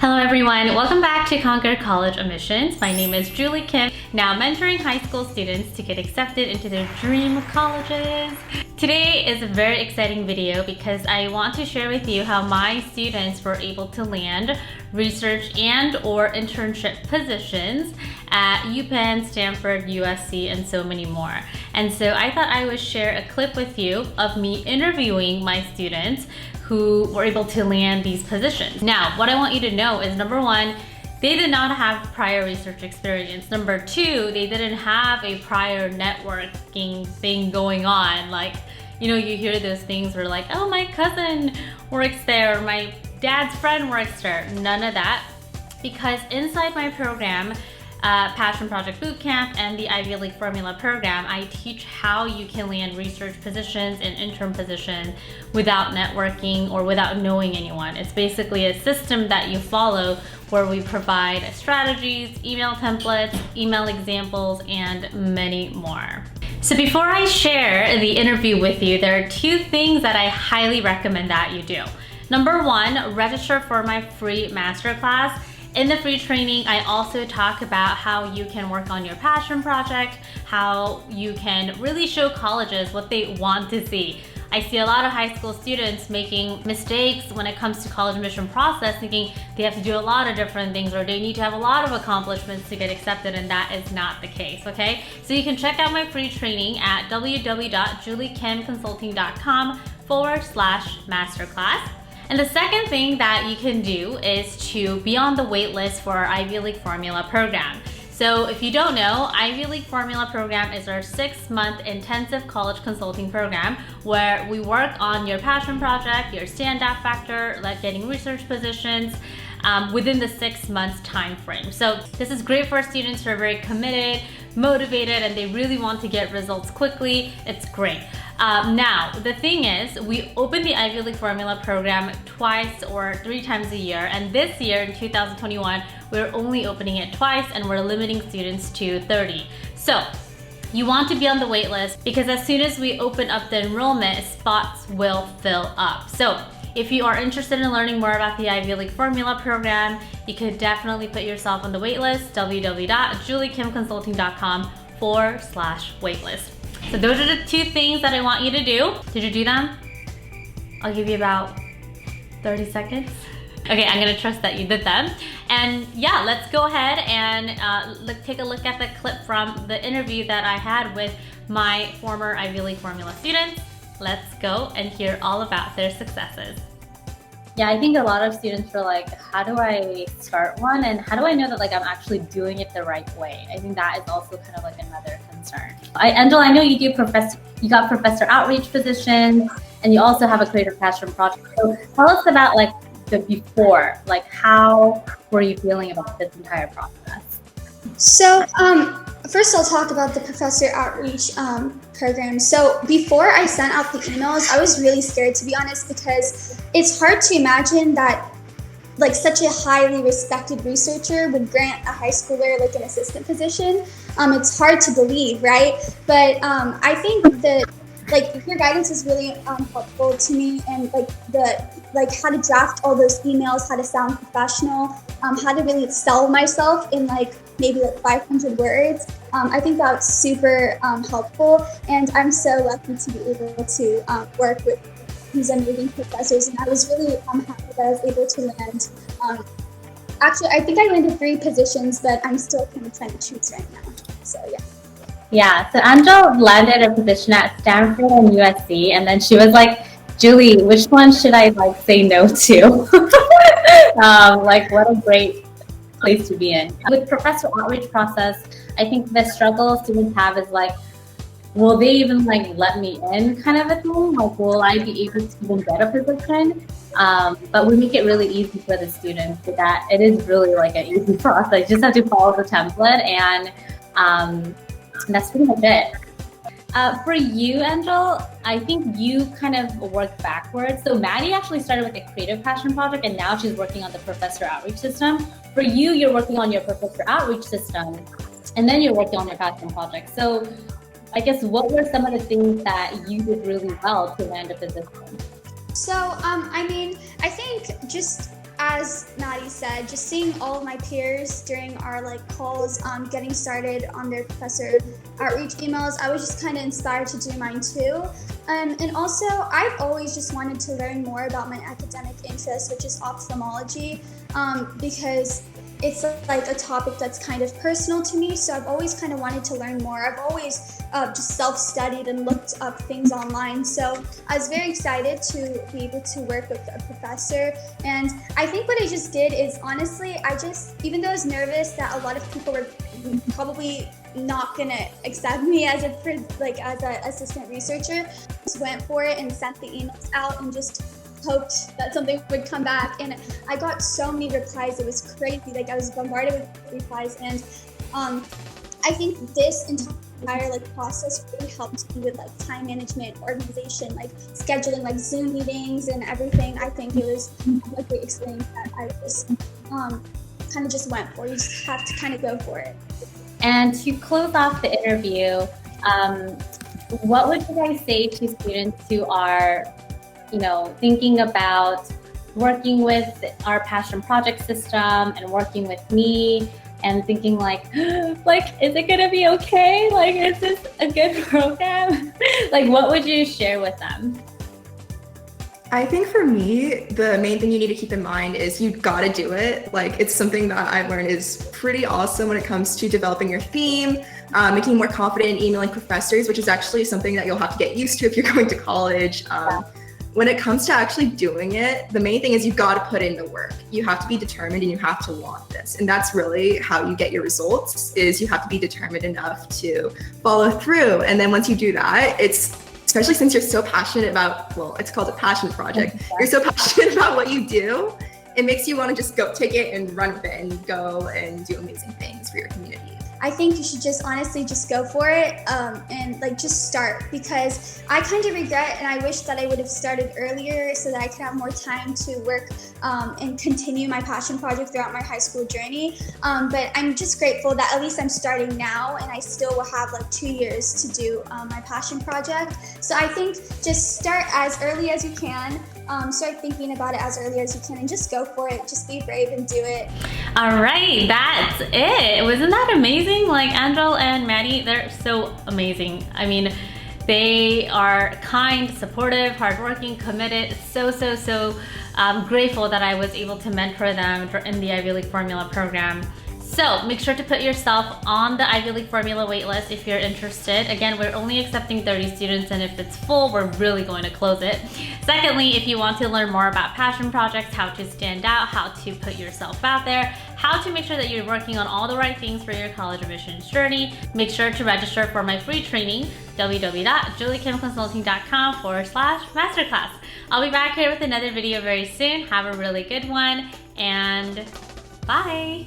Hello everyone, welcome back to Conquer College Admissions. My name is Julie Kim, now mentoring high school students to get accepted into their dream colleges. Today is a very exciting video because I want to share with you how my students were able to land research and or internship positions at UPenn, Stanford, USC, and so many more. And so I thought I would share a clip with you of me interviewing my students who were able to land these positions. Now, what I want you to know is, number one, they did not have prior research experience. Number two, they didn't have a prior networking thing going on. Like, you know, you hear those things where like, oh, my cousin works there, or my dad's friend works there. None of that, because inside my program, Passion Project Bootcamp and the Ivy League Formula program, I teach how you can land research positions and intern positions without networking or without knowing anyone. It's basically a system that you follow where we provide strategies, email templates, email examples, and many more. So before I share the interview with you, there are two things that I highly recommend that you do. Number one, register for my free masterclass. In the free training, I also talk about how you can work on your passion project, how you can really show colleges what they want to see. I see a lot of high school students making mistakes when it comes to college admission process, thinking they have to do a lot of different things or they need to have a lot of accomplishments to get accepted, and that is not the case, okay? So you can check out my free training at www.juliekimconsulting.com/masterclass. And the second thing that you can do is to be on the wait list for our Ivy League Formula program. So if you don't know, Ivy League Formula program is our 6-month intensive college consulting program where we work on your passion project, your standout factor, like getting research positions within the 6 months time frame. So this is great for students who are very committed, motivated, and they really want to get results quickly. It's great. Now, the thing is, we open the Ivy League Formula program twice or 3 times a year, and this year in 2021, we're only opening it twice and we're limiting students to 30. So you want to be on the wait list because as soon as we open up the enrollment, spots will fill up. So if you are interested in learning more about the Ivy League Formula program, you could definitely put yourself on the waitlist, www.juliekimconsulting.com/waitlist. So those are the two things that I want you to do. Did you do them? I'll give you about 30 seconds. Okay, I'm gonna trust that you did them. And yeah, let's go ahead and take a look at the clip from the interview that I had with my former Ivy League Formula students. Let's go and hear all about their successes. Yeah, I think a lot of students are like, how do I start one? And how do I know that like I'm actually doing it the right way? I think that is also kind of like another concern. Angela, I know you got professor outreach positions, and you also have a creative passion project. So tell us about like the before, like how were you feeling about this entire process? So first I'll talk about the professor outreach program. So before I sent out the emails, I was really scared, to be honest, because it's hard to imagine that like such a highly respected researcher would grant a high schooler like an assistant position. It's hard to believe, right? But I think that like your guidance is really helpful to me, and like how to draft all those emails, how to sound professional, how to really sell myself in like maybe like 500 words. I think that's super helpful, and I'm so lucky to be able to work with these amazing professors, and I was really happy that I was able to land. Actually, I think I landed 3 positions, but I'm still kind of trying to choose right now. So yeah. Yeah, so Angela landed a position at Stanford and USC, and then she was like, Julie, which one should I like say no to? Like, what a great place to be in. With professor outreach process, I think the struggle students have is like, will they even like let me in kind of a thing? Like, will I be able to even get a position? But we make it really easy for the students so that it is really like an easy process. You just have to follow the template, and that's pretty much it. For you, Angel, I think you kind of worked backwards. So Maddie actually started with a creative passion project, and now she's working on the professor outreach system. For you, you're working on your professor outreach system, and then you're working on your passion project. So I guess what were some of the things that you did really well to land a position? So, I mean, I think just as Maddie said, just seeing all of my peers during our like calls, getting started on their professor outreach emails, I was just kind of inspired to do mine too. And also, I've always just wanted to learn more about my academic interest, which is ophthalmology, because it's like a topic that's kind of personal to me. So I've always kind of wanted to learn more. I've always just self-studied and looked up things online. So I was very excited to be able to work with a professor. And I think what I just did is, honestly, even though I was nervous that a lot of people were probably not gonna accept me as an assistant researcher, just went for it and sent the emails out and just hoped that something would come back. And I got so many replies, it was crazy. Like, I was bombarded with replies, and I think this entire process really helped me with time management, organization, scheduling Zoom meetings and everything. I think it was a great experience that I just kind of just went for. You just have to kind of go for it. And to close off the interview, what would you guys say to students who are thinking about working with our passion project system and working with me and thinking is it gonna be okay? Is this a good program? What would you share with them? I think for me, the main thing you need to keep in mind is you gotta do it. It's something that I've learned is pretty awesome when it comes to developing your theme, making you more confident in emailing professors, which is actually something that you'll have to get used to if you're going to college. When it comes to actually doing it, the main thing is you got to put in the work. You have to be determined and you have to want this. And that's really how you get your results, is you have to be determined enough to follow through. And then once you do that, especially since you're so passionate about, it's called a passion project. You're so passionate about what you do, it makes you want to just go take it and run with it and go and do amazing things for your community. I think you should just honestly just go for it and just start, because I kind of regret and I wish that I would have started earlier so that I could have more time to work and continue my passion project throughout my high school journey. But I'm just grateful that at least I'm starting now, and I still will have 2 years to do my passion project. So I think just start as early as you can. Start thinking about it as early as you can and just go for it. Just be brave and do it. All right, that's it. Wasn't that amazing? Angel and Maddie, they're so amazing. I mean, they are kind, supportive, hardworking, committed. So grateful that I was able to mentor them in the Ivy League Formula program. So make sure to put yourself on the Ivy League Formula waitlist if you're interested. Again, we're only accepting 30 students, and if it's full, we're really going to close it. Secondly, if you want to learn more about passion projects, how to stand out, how to put yourself out there, how to make sure that you're working on all the right things for your college admissions journey, make sure to register for my free training, www.juliekimconsulting.com/masterclass. I'll be back here with another video very soon. Have a really good one, and bye.